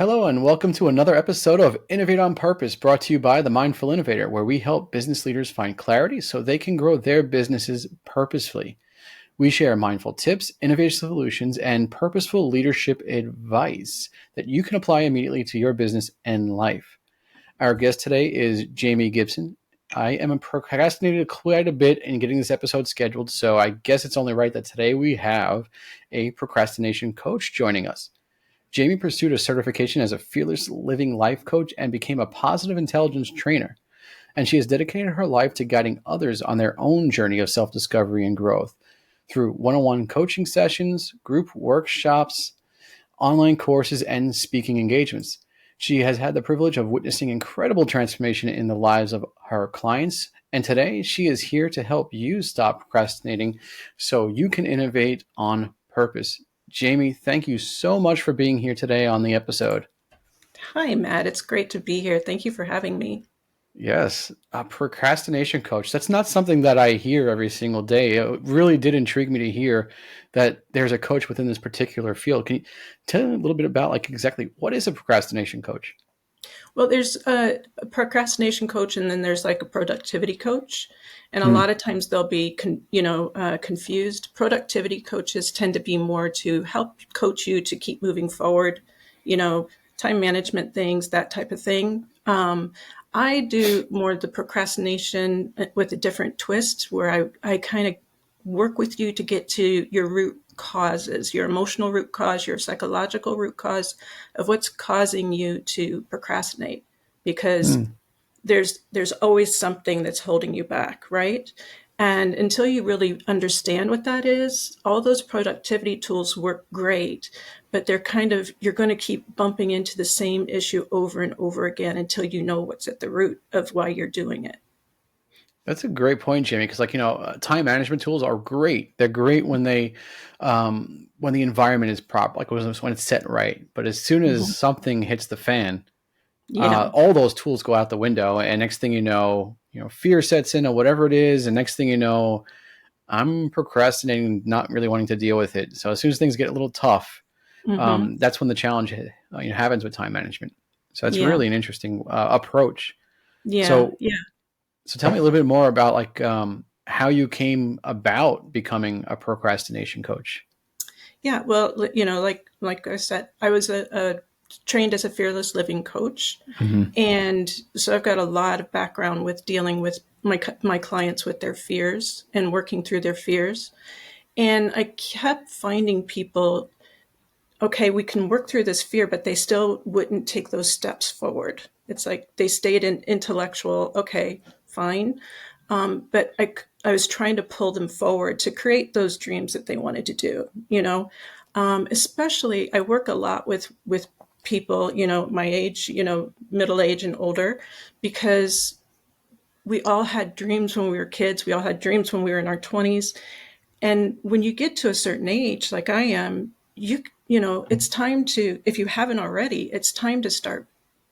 Hello, and welcome to another episode of Innovate on Purpose, brought to you by the Mindful Innovator, where we help business leaders find clarity so they can grow their businesses purposefully. We share mindful tips, innovative solutions, and purposeful leadership advice that you can apply immediately to your business and life. Our guest today is Jami Gibson. I am procrastinated quite a bit in getting this episode scheduled, so I guess it's only right that today we have a procrastination coach joining us. Jami pursued a certification as a fearless living life coach and became a positive intelligence trainer. And she has dedicated her life to guiding others on their own journey of self-discovery and growth through one-on-one coaching sessions, group workshops, online courses, and speaking engagements. She has had the privilege of witnessing incredible transformation in the lives of her clients. And today she is here to help you stop procrastinating so you can innovate on purpose. Jami, thank you so much for being here today on the episode. Hi, Matt. It's great to be here. Thank you for having me. Yes, a procrastination coach. That's not something that I hear every single day. It really did intrigue me to hear that there's a coach within this particular field. Can you tell me a little bit about exactly what is a procrastination coach? Well, there's a procrastination coach, and then there's like a productivity coach. And a Hmm. lot of times they'll be, confused. Productivity coaches tend to be more to help coach you to keep moving forward, you know, time management things, that type of thing. I do more of the procrastination with a different twist where I kind of work with you to get to your root causes, your emotional root cause, your psychological root cause of what's causing you to procrastinate, because Hmm. there's always something that's holding you back, right? And until you really understand what that is, all those productivity tools work great, but they're kind of, you're going to keep bumping into the same issue over and over again until you know what's at the root of why you're doing it. That's a great point, Jimmy. Because, time management tools are great. They're great when the environment is proper, like when it's set right. But as soon as Mhm. something hits the fan, Yeah. all those tools go out the window, and next thing fear sets in or whatever it is, and next thing you know, I'm procrastinating, not really wanting to deal with it. So as soon as things get a little tough, Hmm. that's when the challenge happens with time management. So it's Yeah. really an interesting approach. Yeah. So Yeah. so tell me a little bit more about how you came about becoming a procrastination coach. Yeah. Well, like I said, I was a trained as a fearless living coach. Mm-hmm. And so I've got a lot of background with dealing with my clients with their fears and working through their fears. And I kept finding people, okay, we can work through this fear, but they still wouldn't take those steps forward. It's like they stayed in intellectual, okay, fine. But I was trying to pull them forward to create those dreams that they wanted to do, especially I work a lot with people, my age, middle age and older, because we all had dreams when we were kids. We all had dreams when we were in our 20s. And when you get to a certain age, like I am, it's time to, if you haven't already, it's time to start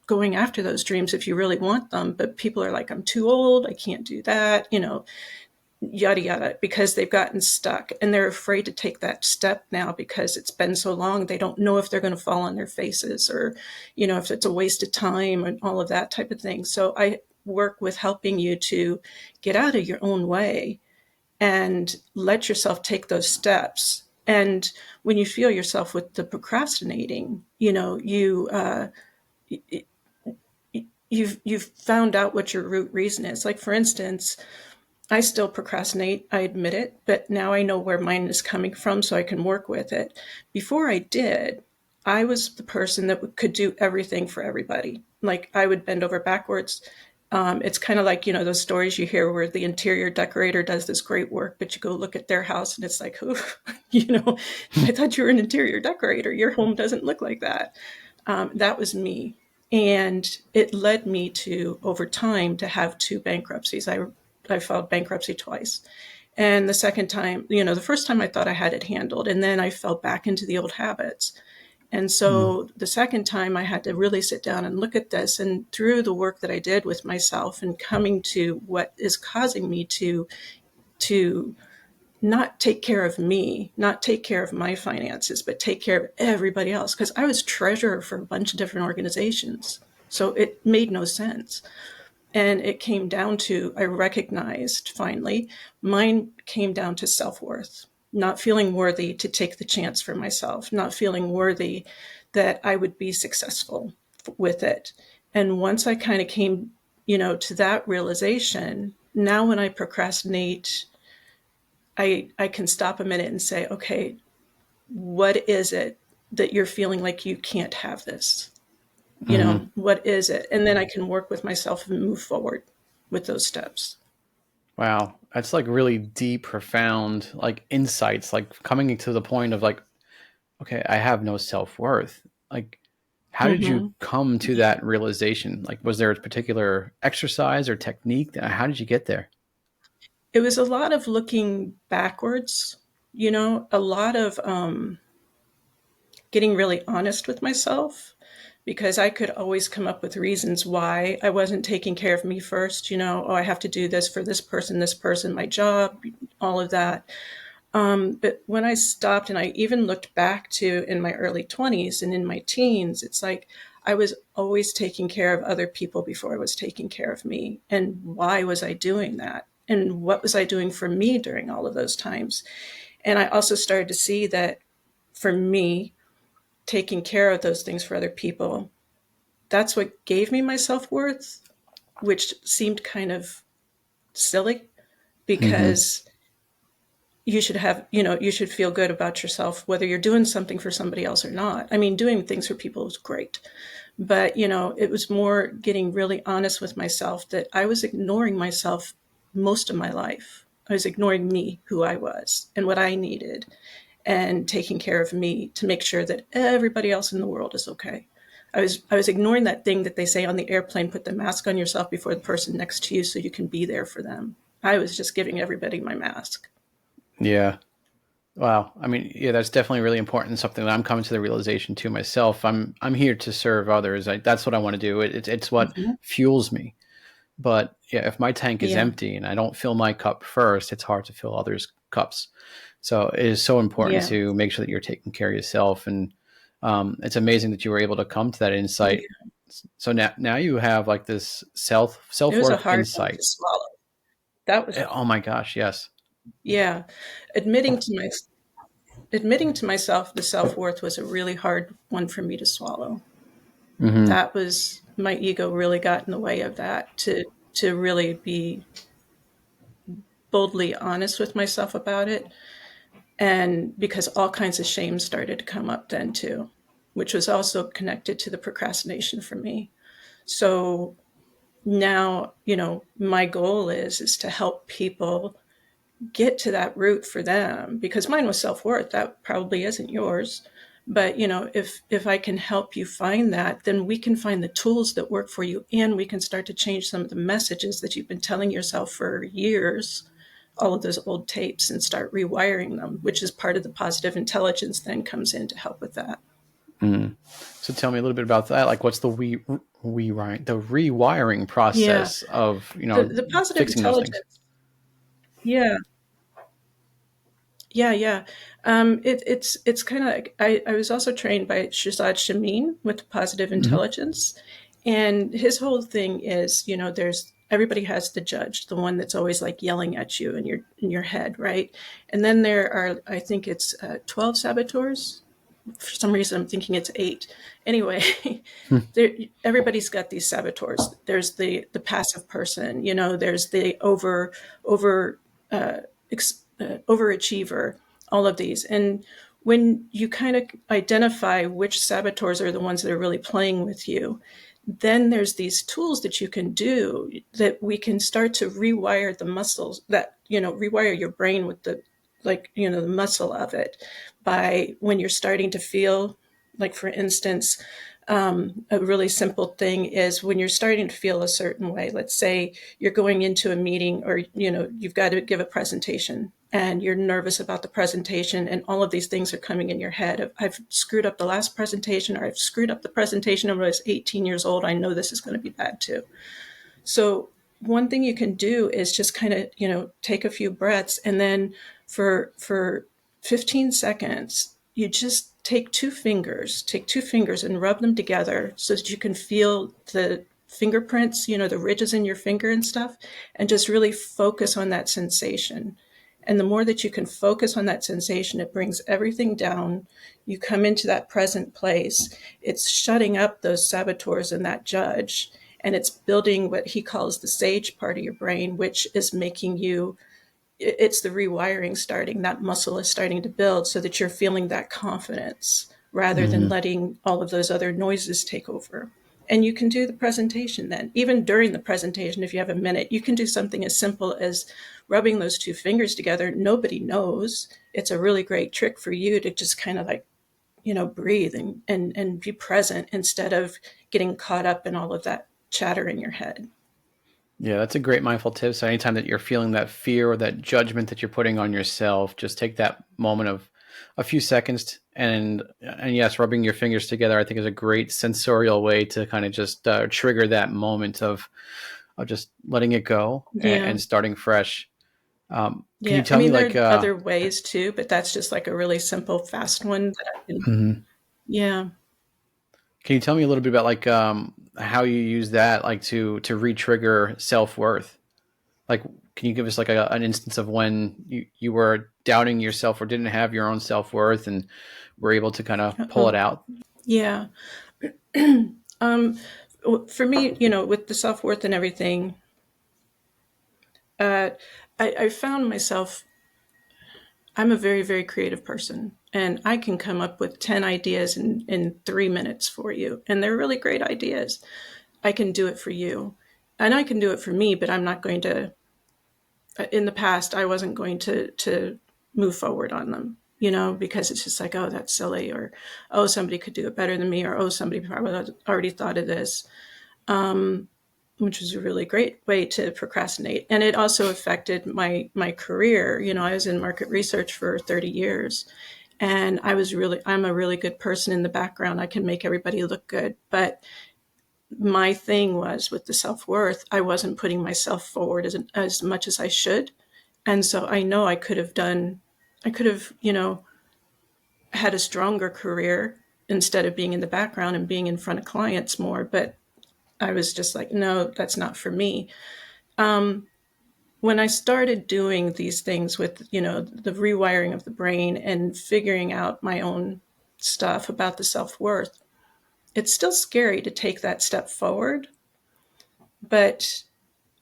going after those dreams if you really want them. But people are like, I'm too old. I can't do that, yada, yada, because they've gotten stuck and they're afraid to take that step now because it's been so long. They don't know if they're going to fall on their faces or, if it's a waste of time and all of that type of thing. So I work with helping you to get out of your own way and let yourself take those steps. And when you feel yourself with the procrastinating, you've found out what your root reason is. Like, for instance, I still procrastinate, I admit it, but now I know where mine is coming from so I can work with it. Before I did, I was the person that could do everything for everybody. Like, I would bend over backwards. It's kind of like, those stories you hear where the interior decorator does this great work, but you go look at their house and it's like, oh, you know, I thought you were an interior decorator. Your home doesn't look like that. That was me. And it led me to, over time, to have two bankruptcies. I filed bankruptcy twice. And the second time, the first time I thought I had it handled, and then I fell back into the old habits. And so the second time I had to really sit down and look at this. And through the work that I did with myself and coming to what is causing me to not take care of me, not take care of my finances, but take care of everybody else. Because I was treasurer for a bunch of different organizations. So it made no sense. And it came down to, I recognized finally, mine came down to self-worth, not feeling worthy to take the chance for myself, not feeling worthy that I would be successful with it. And once I kind of came, to that realization, now when I procrastinate, I can stop a minute and say, okay, what is it that you're feeling like you can't have this? Mm-hmm. What is it? And then I can work with myself and move forward with those steps. Wow. That's like really deep, profound, like insights, like coming to the point of like, okay, I have no self worth. Like, how did you Mm-hmm. come to that realization? Like, was there a particular exercise or technique? How did you get there? It was a lot of looking backwards, a lot of getting really honest with myself, because I could always come up with reasons why I wasn't taking care of me first. Oh, I have to do this for this person, my job, all of that. But when I stopped and I even looked back to in my early 20s and in my teens, it's like I was always taking care of other people before I was taking care of me. And why was I doing that? And what was I doing for me during all of those times? And I also started to see that for me, taking care of those things for other people, that's what gave me my self worth, which seemed kind of silly Mm-hmm. because you should feel good about yourself, whether you're doing something for somebody else or not. I mean, doing things for people is great. But, it was more getting really honest with myself that I was ignoring myself most of my life. I was ignoring me, who I was, and what I needed, and taking care of me to make sure that everybody else in the world is okay. I was ignoring that thing that they say on the airplane, put the mask on yourself before the person next to you so you can be there for them. I was just giving everybody my mask. Yeah. Wow. I mean, yeah, that's definitely really important. Something that I'm coming to the realization to myself. I'm here to serve others. That's what I want to do. It's what Mm-hmm. fuels me. But yeah, if my tank is Yeah. empty and I don't fill my cup first, it's hard to fill others' cups. So it is so important Yeah. to make sure that you're taking care of yourself. And it's amazing that you were able to come to that Yeah. insight. So now you have like this It self was a worth hard one insight. to swallow. That was, Oh my gosh, yes. yeah. Admitting to my admitting to myself the self-worth was a really hard one for me to swallow. Hmm. That was, my ego really got in the way of that, to really be boldly honest with myself about it. And because all kinds of shame started to come up then too, which was also connected to the procrastination for me. So now, my goal is to help people get to that root for them, because mine was self-worth. That probably isn't yours. But if I can help you find that, then we can find the tools that work for you, and we can start to change some of the messages that you've been telling yourself for years, all of those old tapes, and start rewiring them, which is part of the positive intelligence then comes in to help with that. Mm. So tell me a little bit about that. Like, what's the the rewiring Yeah. process of The positive fixing those things? intelligence. Yeah. Yeah, yeah. It's kind of like, I was also trained by Shazad Shamin with positive Hmm. intelligence, and his whole thing is, there's everybody has the judge, the one that's always like yelling at you in your head, right? And then there are, I think it's 12 saboteurs. For some reason, I'm thinking it's eight. Anyway, there, everybody's got these saboteurs. There's the passive person, there's the over overachiever, all of these. And when you kind of identify which saboteurs are the ones that are really playing with you, then there's these tools that you can do that we can start to rewire the muscles, that, rewire your brain with the, like, the muscle of it, by when you're starting to feel, like, for instance, a really simple thing is when you're starting to feel a certain way. Let's say you're going into a meeting, or you've got to give a presentation and you're nervous about the presentation, and all of these things are coming in your head. I've screwed up the last presentation, or I've screwed up the presentation when I was 18 years old. I know this is going to be bad too. So one thing you can do is just kind of, take a few breaths, and then for 15 seconds, you just take two fingers and rub them together so that you can feel the fingerprints, the ridges in your finger and stuff, and just really focus on that sensation. And the more that you can focus on that sensation, it brings everything down. You come into that present place. It's shutting up those saboteurs and that judge. And it's building what he calls the sage part of your brain, which is making you, it's the rewiring starting. That muscle is starting to build so that you're feeling that confidence rather than Hmm. letting all of those other noises take over. And you can do the presentation then. Even during the presentation, if you have a minute, you can do something as simple as rubbing those two fingers together. Nobody knows. It's a really great trick for you to just kind of like, breathe and be present instead of getting caught up in all of that chatter in your head. Yeah, that's a great mindful tip. So anytime that you're feeling that fear or that judgment that you're putting on yourself, just take that moment of a few seconds and yes, rubbing your fingers together, I think is a great sensorial way to kind of just trigger that moment of just letting it go Yeah. and starting fresh. Can you Yeah. I tell me mean, there like, are other ways too, but that's just like a really simple, fast one that I can, mhm. yeah. Can you tell me a little bit about like how you use that like to re-trigger self-worth? Like, can you give us like an instance of when you were doubting yourself or didn't have your own self-worth and were able to kind of pull it Oh, out? yeah. um, for me, with the self worth and everything, uh, I found myself, I'm a very, very creative person, and I can come up with 10 ideas in 3 minutes for you. And they're really great ideas. I can do it for you. And I can do it for me, but I'm not going to, in the past, I wasn't going to move forward on them, because it's just like, oh, that's silly, or oh, somebody could do it better than me, or oh, somebody probably already thought of this, which was a really great way to procrastinate. And it also affected my career. I was in market research for 30 years, and I'm a really good person in the background. I can make everybody look good, but my thing was with the self-worth, I wasn't putting myself forward as much as I should. And so I know I could have, had a stronger career instead of being in the background and being in front of clients more. But I was just like, no, that's not for me. When I started doing these things with, the rewiring of the brain and figuring out my own stuff about the self-worth, it's still scary to take that step forward, but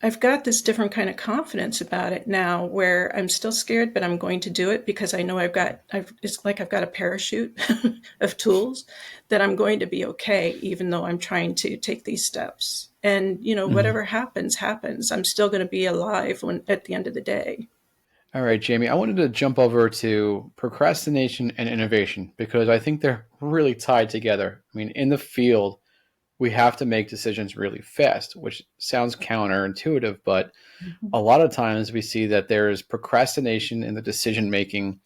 I've got this different kind of confidence about it now where I'm still scared, but I'm going to do it because I know it's like I've got a parachute of tools that I'm going to be okay, even though I'm trying to take these steps. And, Mhm. whatever happens, happens. I'm still going to be alive at the end of the day. All right, Jamie, I wanted to jump over to procrastination and innovation because I think they're really tied together. I mean, in the field, we have to make decisions really fast, which sounds counterintuitive, but a lot of times we see that there's procrastination in the decision making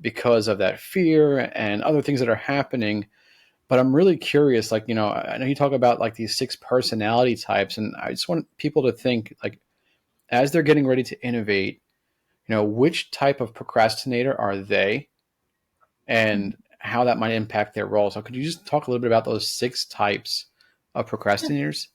because of that fear and other things that are happening. But I'm really curious, like, I know you talk about like these six personality types, and I just want people to think like as they're getting ready to innovate, which type of procrastinator are they and how that might impact their role. So could you just talk a little bit about those six types of Yeah, procrastinators?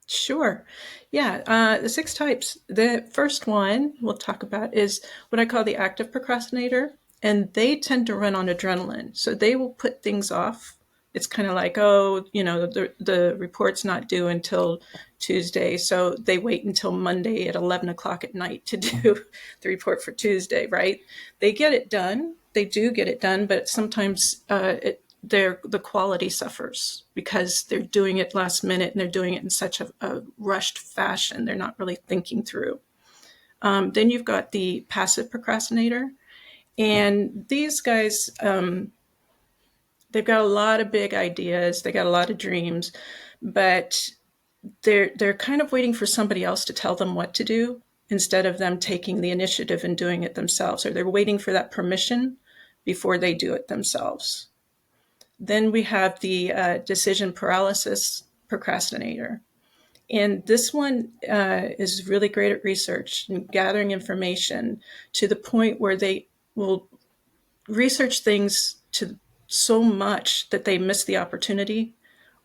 sure. Yeah, the six types. The first one we'll talk about is what I call the active procrastinator, and they tend to run on adrenaline. So they will put things off. It's kind of like, oh, the report's not due until Tuesday, so they wait until Monday at 11 o'clock at night to do the report for Tuesday, right? They get it done. They do get it done, but sometimes the quality suffers because they're doing it last minute and they're doing it in such a rushed fashion. They're not really thinking through. Then you've got the passive procrastinator, and these guys, they've got a lot of big ideas, they got a lot of dreams, but they're kind of waiting for somebody else to tell them what to do instead of them taking the initiative and doing it themselves, or they're waiting for that permission before they do it themselves. Then we have the decision paralysis procrastinator. And this one is really great at research and gathering information to the point where they will research things to so much that they miss the opportunity,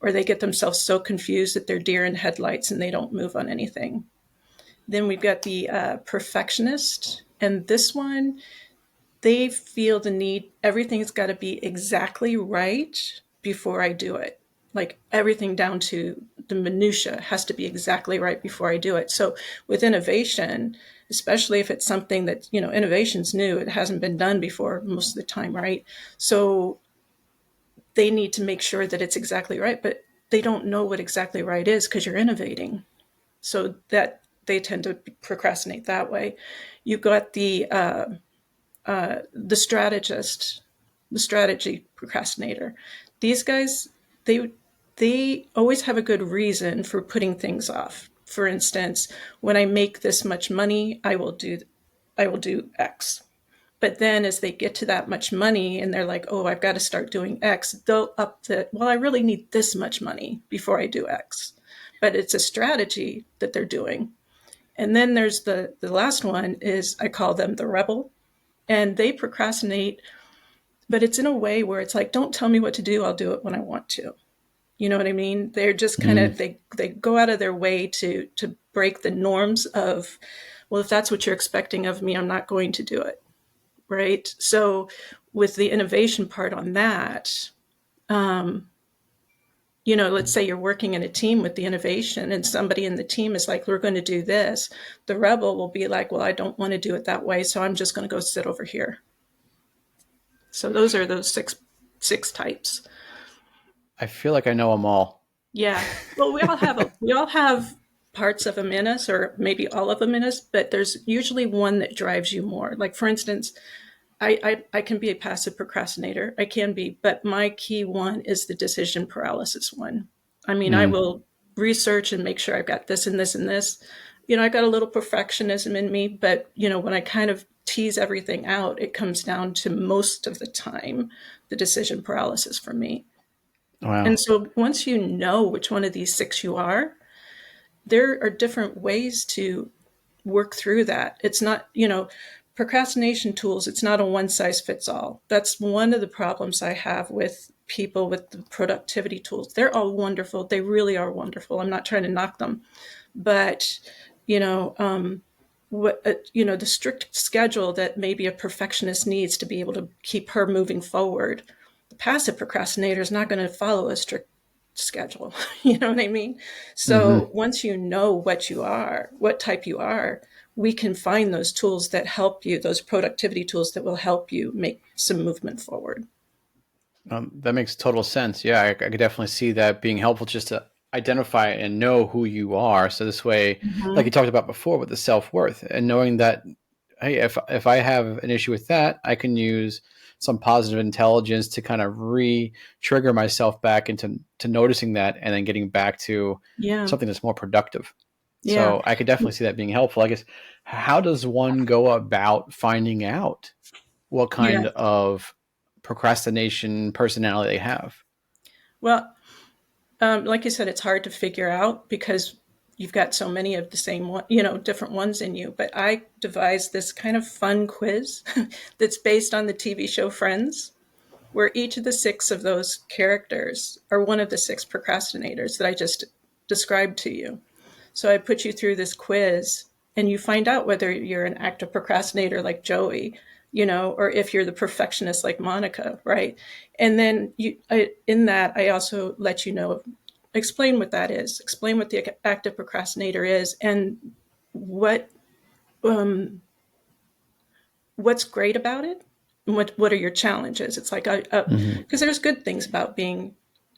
or they get themselves so confused that they're deer in headlights and they don't move on anything. Then we've got the perfectionist. And this one, they feel the need, everything's got to be exactly right before I do it. Like everything down to the minutia has to be exactly right before I do it. So with innovation, especially if it's something that, innovation's new, it hasn't been done before most of the time, right? So they need to make sure that it's exactly right, but they don't know what exactly right is because you're innovating. So that they tend to procrastinate that way. You've got the strategist, the strategy procrastinator. These guys, they they always have a good reason for putting things off. For instance, when I make this much money, I will do X. But then as they get to that much money and they're like, oh, I've got to start doing X, they'll up the, well, I really need this much money before I do X. But it's a strategy that they're doing. And then there's the last one is I call them the rebel. And they procrastinate, but it's in a way where it's like, don't tell me what to do. I'll do it when I want to. You know what I mean? They're just kind Mm. of, they go out of their way to break the norms of, well, if that's what you're expecting of me, I'm not going to do it. Right. So with the innovation part on that, um, let's say you're working in a team with the innovation and somebody in the team is like, we're going to do this. The rebel will be like, well, I don't want to do it that way. So I'm just going to go sit over here. So those are those six types. I feel like I know them all. Yeah. Well, we all have parts of them in us, or maybe all of them in us, but there's usually one that drives you more. Like for instance, I can be a passive procrastinator. I can be, but my key one is the decision paralysis one. I mean, I Mm. will research and make sure I've got this and this and this. I got a little perfectionism in me, but when I kind of tease everything out, it comes down to most of the time the decision paralysis for me. And Wow. so once you know which one of these six you are, there are different ways to work through that. It's not, procrastination tools, it's not a one size fits all. That's one of the problems I have with people with the productivity tools. They're all wonderful. They really are wonderful. I'm not trying to knock them. But, you know, the strict schedule that maybe a perfectionist needs to be able to keep her moving forward. The passive procrastinator is not going to follow a strict schedule. You know what I mean? Hmm. So once you know what you are, what type you are, we can find those tools that help you, those productivity tools that will help you make some movement forward. That makes total sense. Yeah, I could definitely see that being helpful just to identify and know who you are. So this way, like you Mm-hmm. talked about before with the self-worth and knowing that, hey, if I have an issue with that, I can use some positive intelligence to kind of re-trigger myself back into noticing that and then getting back to Yeah. something that's more productive. Yeah. So I could definitely see that being helpful. I guess, how does one go about finding out what Yeah. kind of procrastination personality they have? Well, like you said, it's hard to figure out because you've got so many of the same one, different ones in you. But I devised this kind of fun quiz that's based on the TV show Friends, where each of the six of those characters are one of the six procrastinators that I just described to you. So I put you through this quiz and you find out whether you're an active procrastinator like Joey, or if you're the perfectionist like Monica, right? And then in that, I also let you know, explain what that is, explain what the active procrastinator is, and what um, what's great about it, and what are your challenges. It's like Hmm. because there's good things about being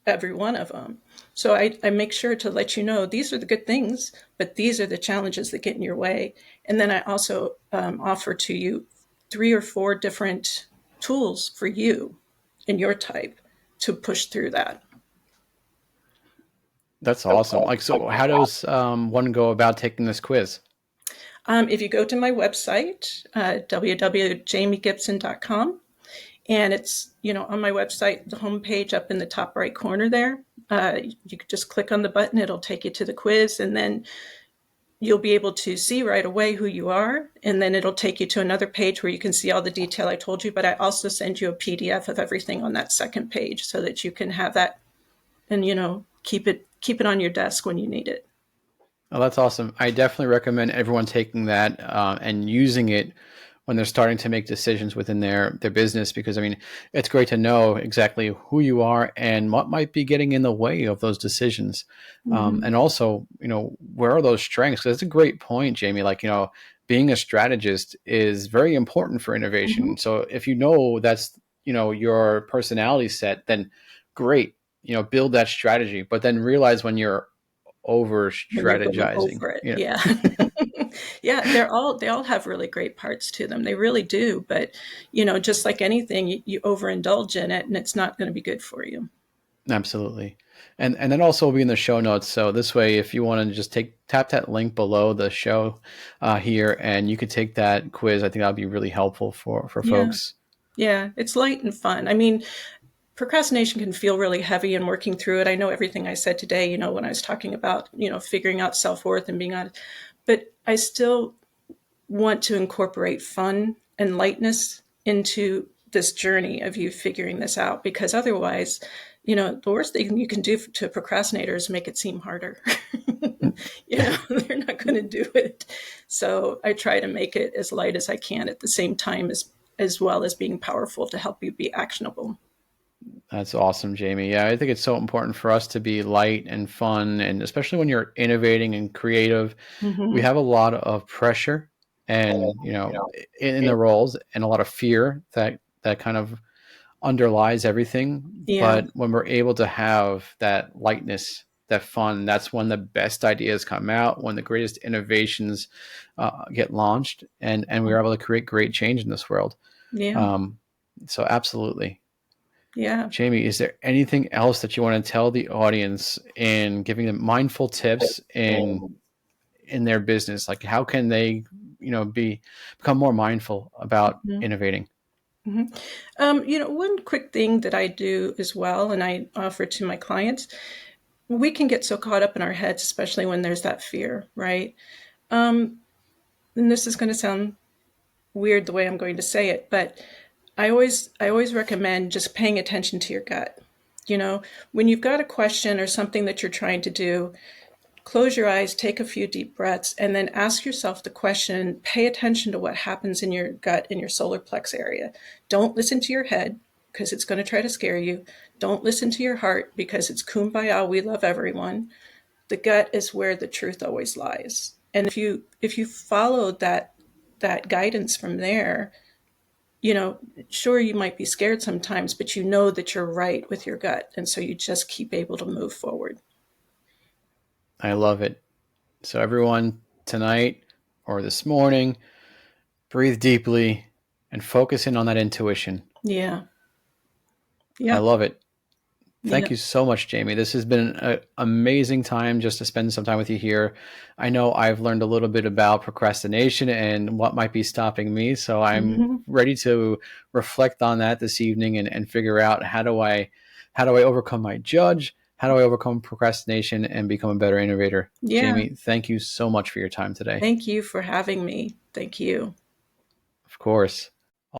every one of them. So I make sure to let you know these are the good things, but these are the challenges that get in your way. And then I also offer to you three or four different tools for you and your type to push through that. That's awesome. Like, so how does one go about taking this quiz? If you go to my website, www.jamigibson.com, and it's on my website, the homepage up in the top right corner there, You could just click on the button, it'll take you to the quiz, and then you'll be able to see right away who you are, and then it'll take you to another page where you can see all the detail I told you. But I also send you a PDF of everything on that second page so that you can have that and keep it on your desk when you need it. Oh, that's awesome. I definitely recommend everyone taking that and using it when they're starting to make decisions within their business, because I mean, it's great to know exactly who you are and what might be getting in the way of those decisions. Mm-hmm. And also, where are those strengths? 'Cause that's a great point, Jamie. Like, being a strategist is very important for Mm-hmm. innovation. So if you know that's, your personality set, then great, build that strategy, but then realize when you're over When you're going strategizing. over it, yeah. Yeah, they all have really great parts to them. They really do. But just like anything, you overindulge in it, and it's not going to be good for you. Absolutely. And then also will be in the show notes. So this way, if you want to just tap that link below the show here, and you could take that quiz. I think that'll be really helpful for Yeah, folks. yeah, it's light and fun. I mean, procrastination can feel really heavy, and working through it. I know everything I said today, when I was talking about, figuring out self-worth and being honest, but I still want to incorporate fun and lightness into this journey of you figuring this out, because otherwise, the worst thing you can do to a procrastinator is make it seem harder. They're not going to do it. So I try to make it as light as I can at the same time, as well as being powerful to help you be actionable. That's awesome, Jamie. Yeah, I think it's so important for us to be light and fun, and especially when you're innovating and creative, we Mm-hmm. have a lot of pressure and in the roles, and a lot of fear that kind of underlies everything. Yeah, But when we're able to have that lightness, that fun, that's when the best ideas come out, when the greatest innovations get launched, and we're able to create great change in this world. yeah, Um, so absolutely. yeah. Jamie, is there anything else that you want to tell the audience in giving them mindful tips in their business? Like, how can they, become more mindful about Mm-hmm. innovating? One quick thing that I do as well, and I offer to my clients, we can get so caught up in our heads, especially when there's that fear, right? Um, and this is going to sound weird the way I'm going to say it, but I always recommend just paying attention to your gut. You know, when you've got a question or something that you're trying to do, close your eyes, take a few deep breaths, and then ask yourself the question. Pay attention to what happens in your gut, in your solar plex area. Don't listen to your head because it's going to try to scare you. Don't listen to your heart because it's kumbaya, we love everyone. The gut is where the truth always lies. And if you follow that guidance from there, sure, you might be scared sometimes, but you know that you're right with your gut. And so you just keep able to move forward. I love it. So everyone, tonight or this morning, breathe deeply and focus in on that intuition. Yeah. I Yeah. love it. Yeah. Thank you so much, Jamie. This has been an amazing time just to spend some time with you here. I know I've learned a little bit about procrastination and what might be stopping me. So I'm Hmm. ready to reflect on that this evening and figure out how do I overcome my judge? How do I overcome procrastination and become a better innovator? Yeah. Jamie, thank you so much for your time today. Thank you for having me. Thank you. Of course.